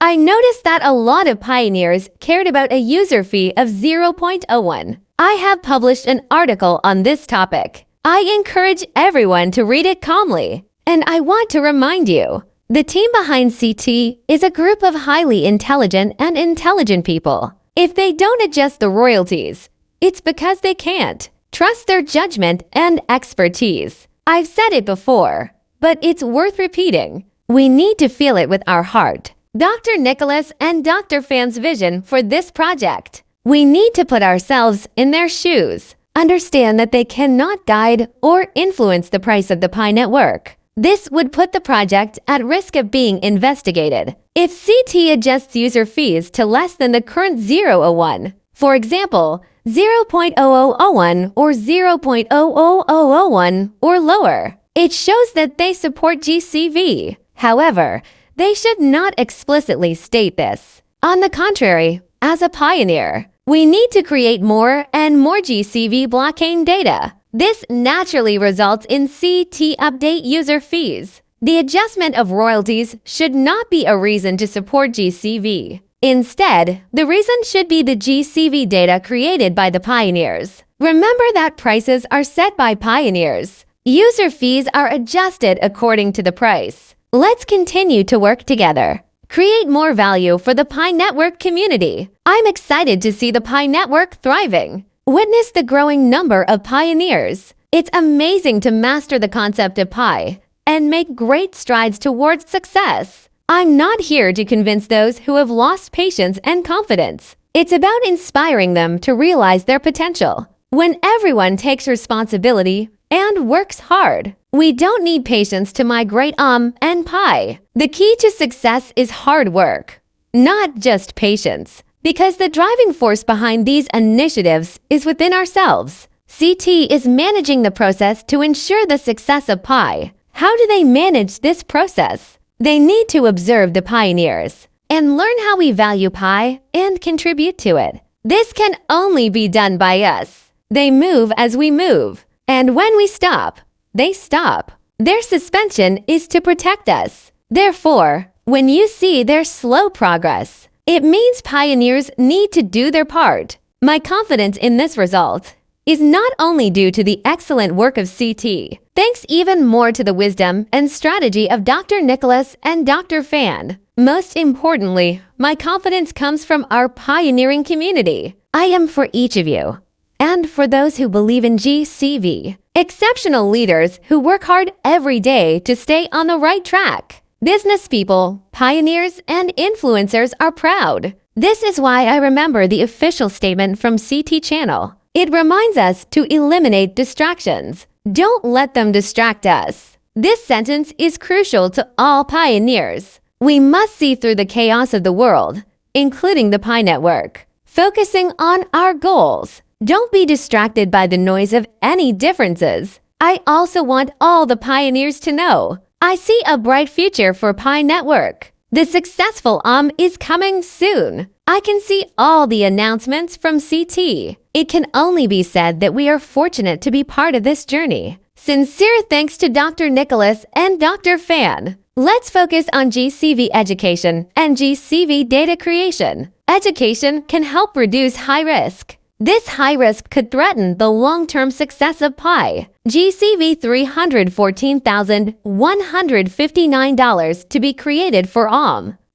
I noticed that a lot of pioneers cared about a user fee of 0.01. I have published an article on this topic. I encourage everyone to read it calmly. And I want to remind you, the team behind CT is a group of highly intelligent and intelligent people. If they don't adjust the royalties, it's because they can't. Trust their judgment and expertise. I've said it before, but it's worth repeating. We need to feel it with our heart. Dr. Nicholas and Dr. Fan's vision for this project. We need to put ourselves in their shoes. Understand that they cannot guide or influence the price of the Pi network. This would put the project at risk of being investigated. If CT adjusts user fees to less than the current 0.01, for example, 0.0001 or 0.00001 or lower, it shows that they support GCV. However, they should not explicitly state this. On the contrary, as a pioneer, we need to create more and more GCV blockchain data. This naturally results in CT update user fees. The adjustment of royalties should not be a reason to support GCV. Instead, the reason should be the GCV data created by the pioneers. Remember that prices are set by pioneers. User fees are adjusted according to the price. Let's continue to work together. Create more value for the Pi network community. I'm excited to see the Pi network thriving. Witness the growing number of pioneers. It's amazing to master the concept of Pi and make great strides towards success. I'm not here to convince those who have lost patience and confidence. It's about inspiring them to realize their potential. When everyone takes responsibility and works hard, we don't need patience to migrate and Pi. The key to success is hard work, not just patience. Because the driving force behind these initiatives is within ourselves. CT is managing the process to ensure the success of Pi. How do they manage this process? They need to observe the pioneers and learn how we value Pi and contribute to it. This can only be done by us. They move as we move. And when we stop, they stop. Their suspension is to protect us. Therefore, when you see their slow progress, it means pioneers need to do their part. My confidence in this result is not only due to the excellent work of CT, thanks even more to the wisdom and strategy of Dr. Nicholas and Dr. Fan. Most importantly, my confidence comes from our pioneering community. I am for each of you, and for those who believe in GCV, exceptional leaders who work hard every day to stay on the right track. Business people, pioneers, and influencers are proud. This is why I remember the official statement from CT Channel. It reminds us to eliminate distractions. Don't let them distract us. This sentence is crucial to all pioneers. We must see through the chaos of the world, including the Pi network, focusing on our goals. Don't be distracted by the noise of any differences. I also want all the pioneers to know I see a bright future for Pi network. The successful is coming soon. I can see all the announcements from CT. It can only be said that we are fortunate to be part of this journey. Sincere thanks to Dr. Nicholas and Dr. Fan. Let's focus on GCV education and GCV data creation. Education can help reduce high risk. This high risk could threaten the long-term success of Pi. GCV $314,159 to be created for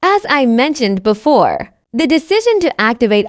As I mentioned before, the decision to activate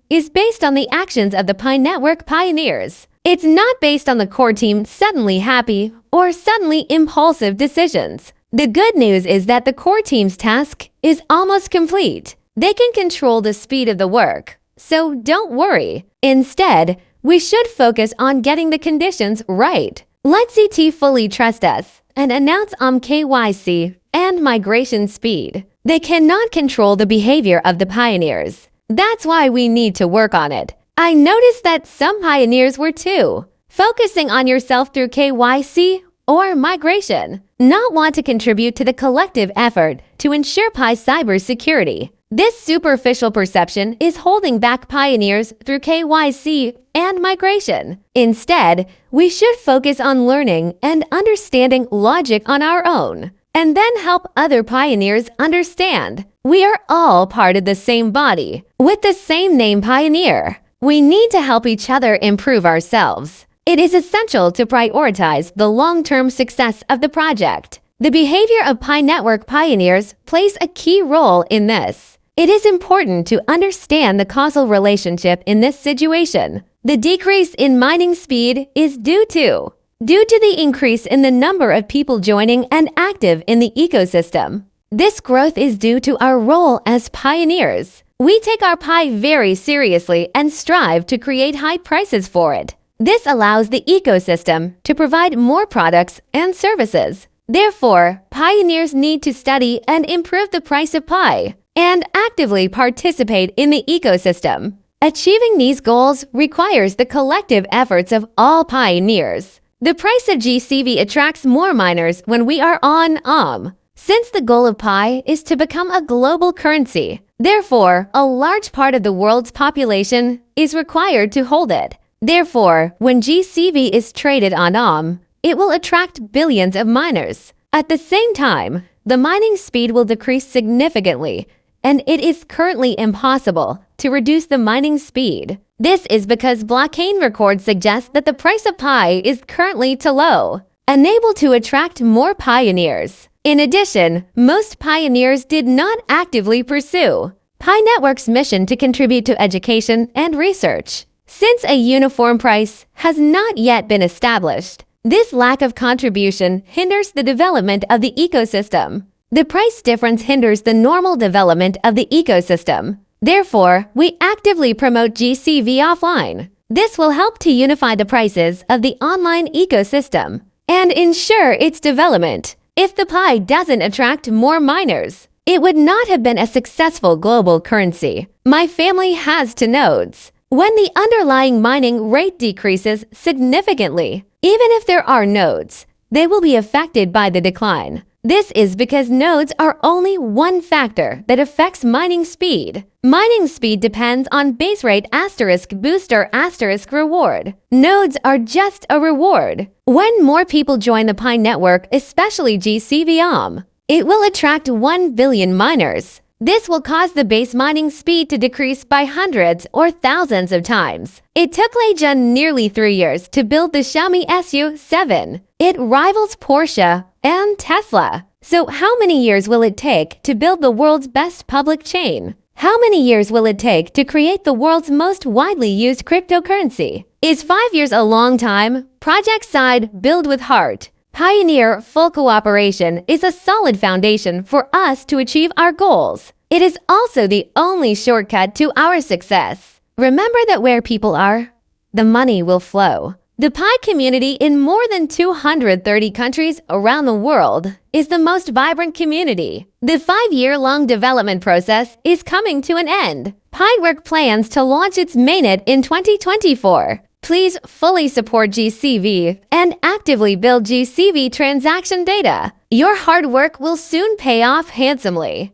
is based on the actions of the Pi network pioneers. It's not based on the core team's suddenly happy or suddenly impulsive decisions. The good news is that the core team's task is almost complete. They can control the speed of the work, so don't worry. Instead, we should focus on getting the conditions right. Let CT fully trust us and announce KYC and migration speed. They cannot control the behavior of the pioneers. That's why we need to work on it. I noticed that some pioneers were too, focusing on yourself through KYC or migration, not want to contribute to the collective effort to ensure Pi's cybersecurity. This superficial perception is holding back pioneers through KYC and migration. Instead, we should focus on learning and understanding logic on our own. and then help other pioneers understand. We are all part of the same body, with the same name Pioneer. We need to help each other improve ourselves. It is essential to prioritize the long-term success of the project. The behavior of Pi network pioneers plays a key role in this. It is important to understand the causal relationship in this situation. The decrease in mining speed is due to the increase in the number of people joining and active in the ecosystem. This growth is due to our role as pioneers. We take our Pi very seriously and strive to create high prices for it. This allows the ecosystem to provide more products and services. Therefore, pioneers need to study and improve the price of Pi and actively participate in the ecosystem. Achieving these goals requires the collective efforts of all pioneers. The price of GCV attracts more miners when we are on. Since the goal of Pi is to become a global currency, therefore, a large part of the world's population is required to hold it. Therefore, when GCV is traded on it will attract billions of miners. At the same time, the mining speed will decrease significantly, and it is currently impossible to reduce the mining speed. This is because blockchain records suggest that the price of Pi is currently too low, unable to attract more pioneers. In addition, most pioneers did not actively pursue Pi Network's mission to contribute to education and research. Since a uniform price has not yet been established, this lack of contribution hinders the development of the ecosystem. The price difference hinders the normal development of the ecosystem. Therefore, we actively promote GCV offline. This will help to unify the prices of the online ecosystem and ensure its development. If the Pi doesn't attract more miners, it would not have been a successful global currency. My family has 2 nodes. When the underlying mining rate decreases significantly, even if there are nodes, they will be affected by the decline. This is because nodes are only one factor that affects mining speed. Mining speed depends on base rate * booster * reward. Nodes are just a reward. When more people join the Pi network, especially GCV, it will attract 1 billion miners. This will cause the base mining speed to decrease by hundreds or thousands of times. It took Lei Jun nearly 3 years to build the Xiaomi SU7. It rivals Porsche and Tesla. So how many years will it take to build the world's best public chain? How many years will it take to create the world's most widely used cryptocurrency? Is 5 years a long time? Project side, build with heart. Pioneer full cooperation is a solid foundation for us to achieve our goals. It is also the only shortcut to our success. Remember that where people are, the money will flow. The Pi community in more than 230 countries around the world is the most vibrant community. The 5-year-long development process is coming to an end. PiWork plans to launch its mainnet in 2024. Please fully support GCV and actively build GCV transaction data. Your hard work will soon pay off handsomely.